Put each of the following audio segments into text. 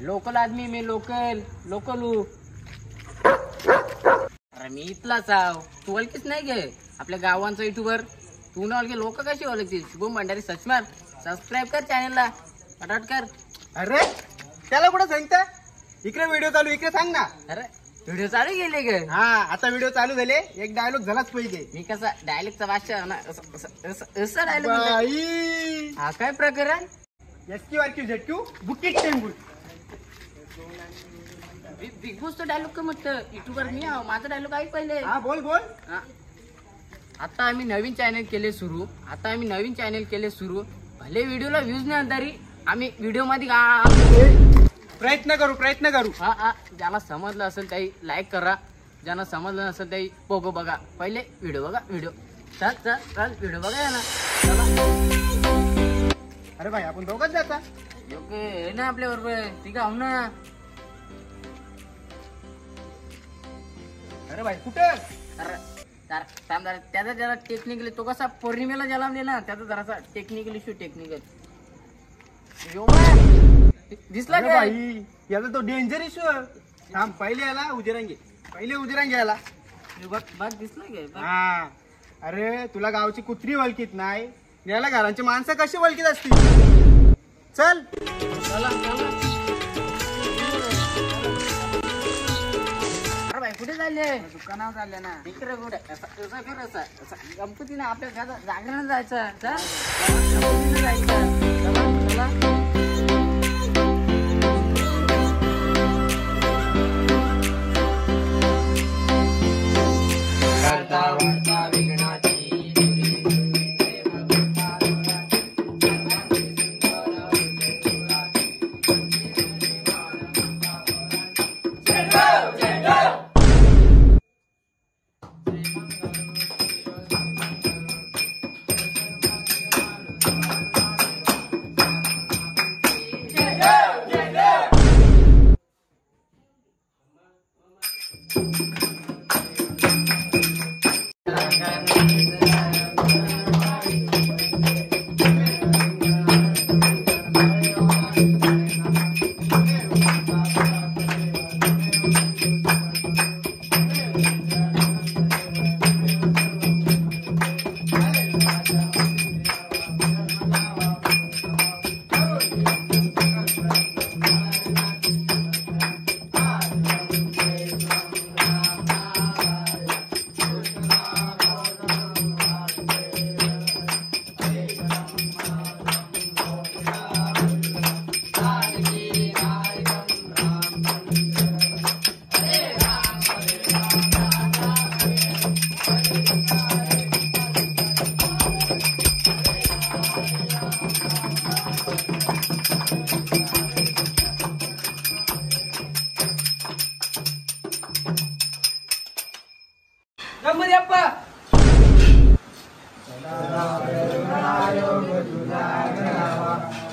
Local आदमी मी local लोकलू. अरे मी इथलाच आव. तू ओळखीच नाही गे आपल्या गावांचा युट्यूबर. तू ना ओळखी लोक कशी ओळखतील. शुभम भंडारी सर्च मार. सबस्क्राईब कर चॅनलला. पटाट कर. अरे त्याला कुठं सांगता. इकडे व्हिडिओ चालू इकडे सांग ना. अरे व्हिडिओ चालू गेले ग. हा आता व्हिडिओ चालू झाले. एक डायलॉग झालाच पाहिजे. मी कसा डायलेक्टचा भाषा ना असं डायलॉग. बाई हा काय प्रकार आहे. SQRQ ZQ बुकिट टेंबूल. बिग बॉसचा डायलॉग का म्हटलं. युट्यूबर मी आहो. माझा डायलॉग ऐक पहिले. हा बोल बोल. आता आम्ही नवीन चॅनल केले सुरू. भले व्हिडिओला व्ह्यूज नाही तरी आम्ही व्हिडिओ मध्ये प्रयत्न करू. हा ज्याला समजलं असेल त्याही लाईक करा. ज्यांना समजलं नसेल त्याही पोगो बघा. पहिले व्हिडिओ बघा. व्हिडिओ चल व्हिडिओ बघा ना. अरे भाई आपण दोघंच जाता. योग्य ना आपल्या बरोबर ठीक आहे ना. अरे भाई कुठं. त्याचा जरा टेक्निकली तो कसा पौर्णिमेला ज्याला ना त्याचा जरासा टेक्निकल इश्यू दिसला अरे भाई याचा तो डेंजर इश्यू. थांब पहिले याला उजिरांगे याला. बघ दिसला गे. हा अरे तुला गावची कुत्री वळखीत नाही. याला घरांची माणसं कशी वळखीत असतील. चल अरे भाई कुठे चालले. दुकानावर चालले ना. इकडे कुठे गणपतीने आपल्या जागरण जायचं.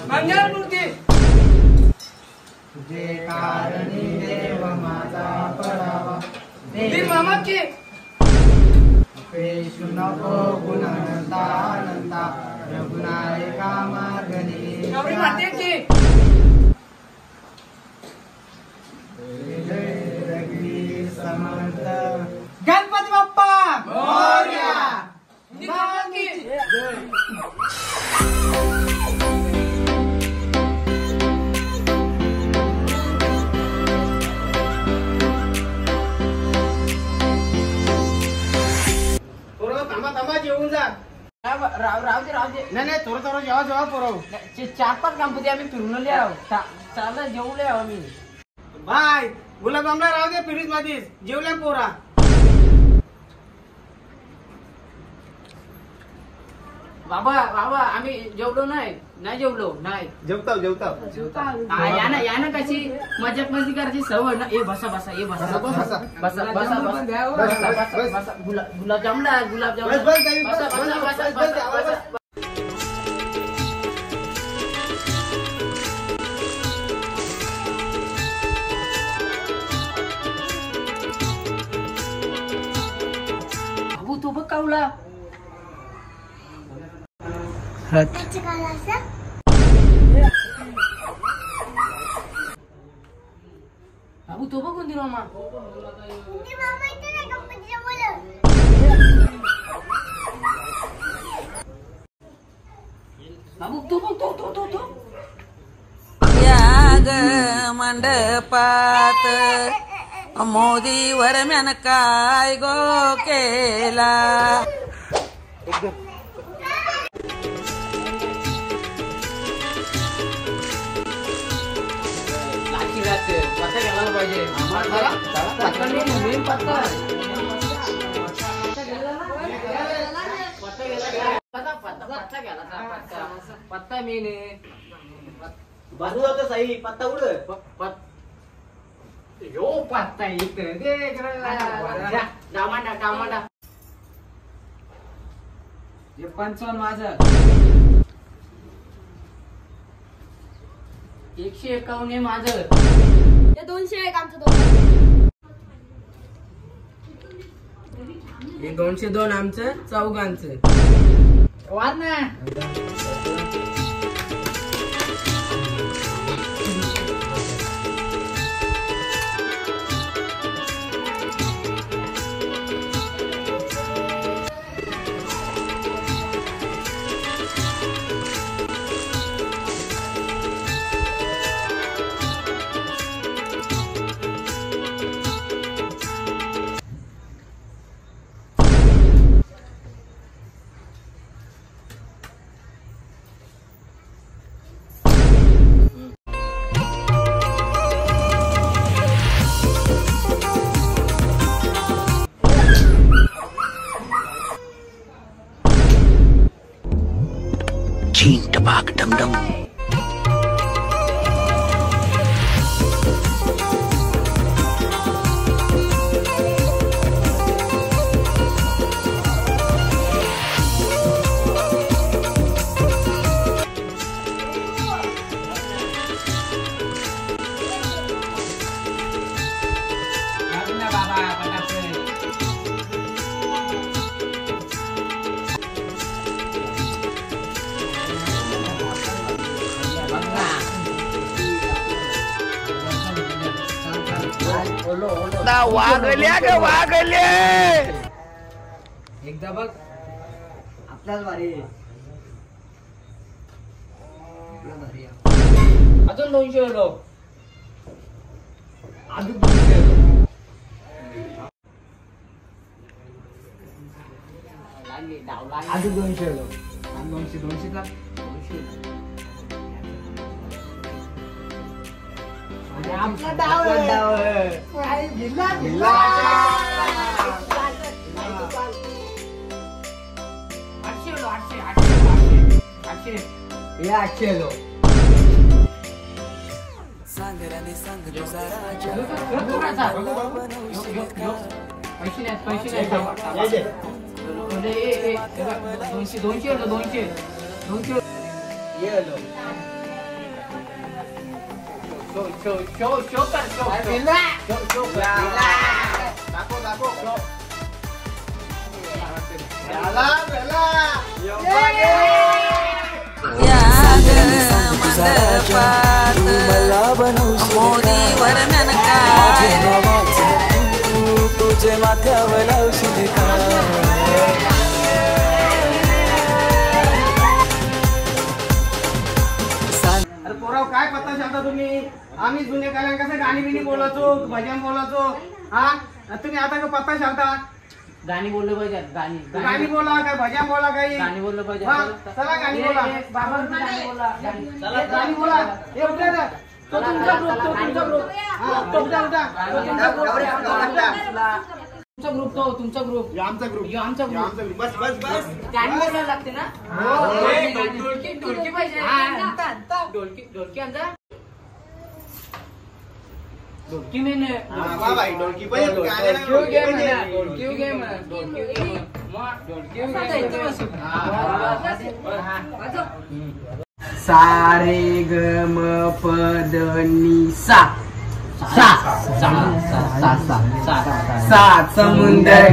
मंगलमूर्ती तुझे कारणी देव माझा पडावा. मामाची पेशू नको गुणवंता अनंता रघुनायका मार्गणी. समर्थ गणपती बाप्पा मोरया. थांबा जेवून जा. राहू दे. नाही थोडं जेव्हा पोरव. 4-5 गणपती आम्ही फिरून लिहाव. चाललं जेवले आहो मी. बाय गुलाबजामला राहू दे फ्रीज मध्ये. जेवल्या पोरा. बाबा आम्ही जेवलो नाही जेवलो नाही. जेवताव यानं कशी मजाक मस्ती करायची सवय ना. बसा गुलाबजामला तू बघ कावला. बाबू तो बघून दिलो मा बाबू तो बघ तो याग मंडपात मोदीवर म्यान काय गो केला. पत्ता घ्यायला पाहिजे पत्ता मेन बाजू जातो साई पत्ता उड यो पत्ता इथं डामांडा डामांडा 55 माझं 151 आहे माझं. ते 200 आहे आमचं दोघांचं. हे 202 आमचं चौघांचं. वार ना चीन टपाक डमडम. वागल्या ग वागले. एकदा बघ आपल्याच भारी अजून 200 लोक अजून 200 लोक 200 ला आपला डाव मोदीवर म्यान काय तुझे माथ्यावर लावशील का. अरे पोराव काय पत्ता शाळता तुम्ही. आम्ही जुने काळात कसं गाणी बिणी बोलायचो भजन बोलायचो. हा तुम्ही आता का पत्ता शाळता. गाणी बोललं पाहिजे गाणी गाणी बोला काय भजन बोला काही. गाणी बोललं पाहिजे. हा, चला गाणी बोला. बाबा गाणी बोला गाणी बोला. हे उठले ना. तो तुमचा ग्रुप तो तुमचा ग्रुप. हा, तो उठा उठा. तो तुमचा ग्रुप. तुमचा ग्रुप तो तुमचा ग्रुप हे आमचा ग्रुप. हे आमचा ग्रुप. आमचा ग्रुप. बस बस बस. गाणी बोलायला लागते ना. ढोलकी ढोलकी पाहिजे. ढोलकी आमचा ढोलकी मेन वा भाई ढोलकी पण सारे ग म प द नि सा सा सा सा सा सा सा समुंदर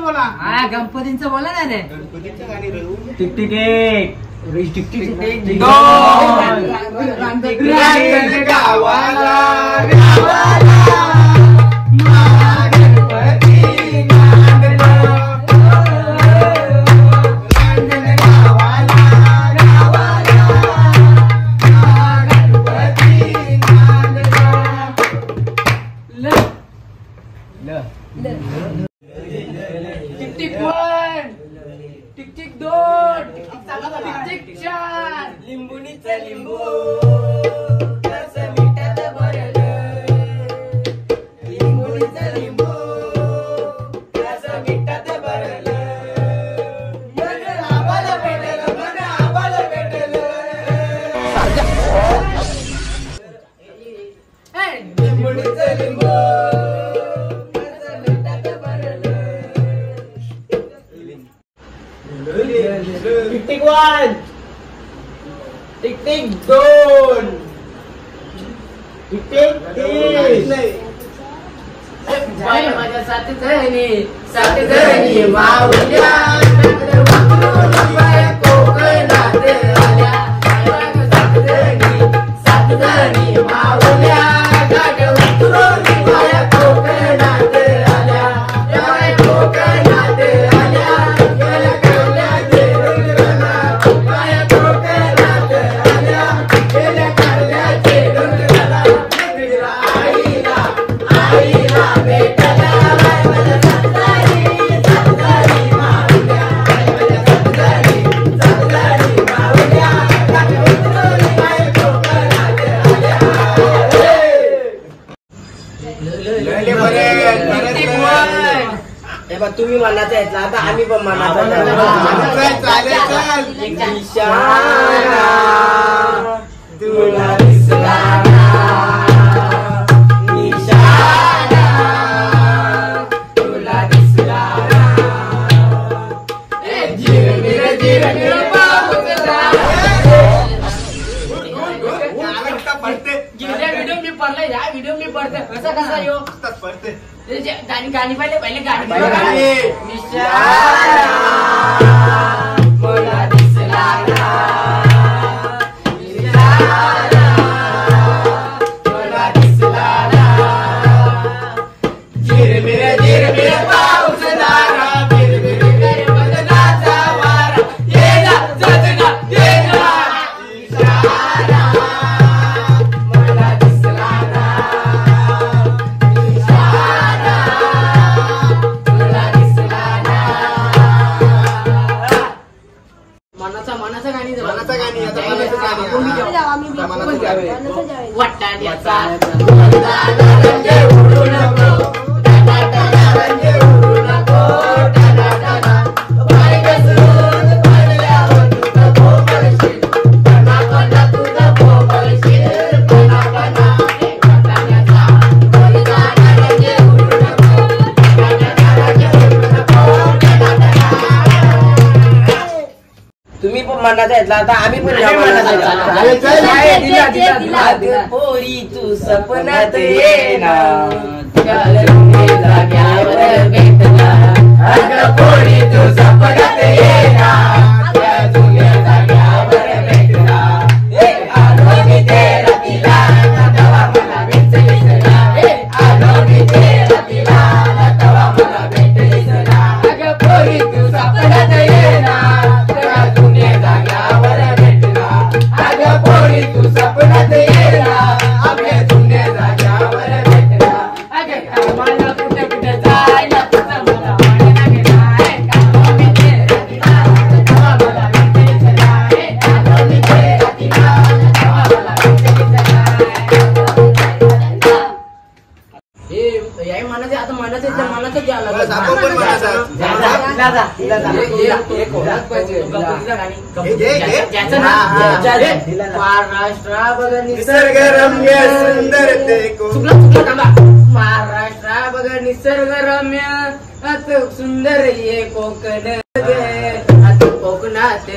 बोला. हा गणपतींचं बोला ना रे. गणपतीचं गाणी रे. टिक टिक एक टिक टिक टिक दोन. रांगण गावाला गावाला गणपती नांदला. रांगण गावाला गावाला गणपती नांदला. टिक टिक वन टिक टिक दोन टिक टिक चार लिंबुनीचं लिंबू कसं मिठात भरलं. लिंबुनीचं लिंबू कसं मिठात भरलं. मन आम्हाला भेटलं मन आम्हाला भेटलं. लिंबुनीचं लिंबू टिक टिक वन टिक टिक दोन टिक टिक तीन. बाई माझ्या साथ जणी माऊल्या बाया कोकणात आल्या. सात जणी माऊल्या गाठ उतरून बाया कोकणात आल्या. बाया कोकणात आल्या. गेल्या कारल्याचे डोंगराला बाया कोकणात आल्या. गेल्या कारल्याचे डोंगराला आईला आईला भेटायला. माझ्या सात माऊल्या माझ्या सात माऊल्या गाठ उतरून बाया कोकणात आल्या. हे बघ तुम्ही मनाचा यायचा आता आम्ही पण मनाचा तुला दिसला तुला दिसला व्हिडिओ मी पडते कसा कसा यो गाणी गाणी पहिले गाणी मला दिसला मला दिसला जिरमिर पाऊस दारा बिरबिर बदनाचा वारा येला जगना येला इशारा मला दिसला इशारा मला दिसला मनाचा गाणी आता मनाचं गाणी वाटाण्याचा तुम्ही पण मनाचा यायचा आता आम्ही पण पोरी तू सपनात येणार जाग्यावर भेटला. अगं पोरी तू सपनात येणार जुन्या जाग्यावर भेटला. आलो मी ते रातीला तेव्हा मला भेटलीस ना. आलो मी ते रातीला तेव्हा मला भेटलीस ना. अगं पोरी तू सपनात येणार तेव्हा जुन्या जाग्यावर भेटला. अगं पोरी तू सपनात येणार आपल्या जुन्या जाग्यावर भेटला. अगं मला कुठे कुठे जायला तुझं मला मन लागलाय. आलो मी ते रातीला तेव्हा मला भेटलीस ना. आलो मी ते रातीला तेव्हा मला भेटलीस ना. मनाचे आता मनाचे मनाचं घ्यायला महाराष्ट्रा बघा निसर्गरम्य सुंदर ते महाराष्ट्रा बघा निसर्गरम्य सुंदर ये कोकण कोकणात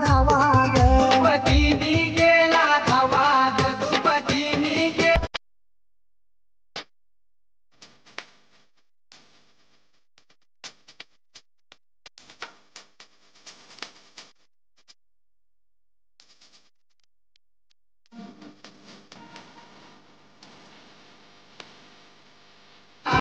धावा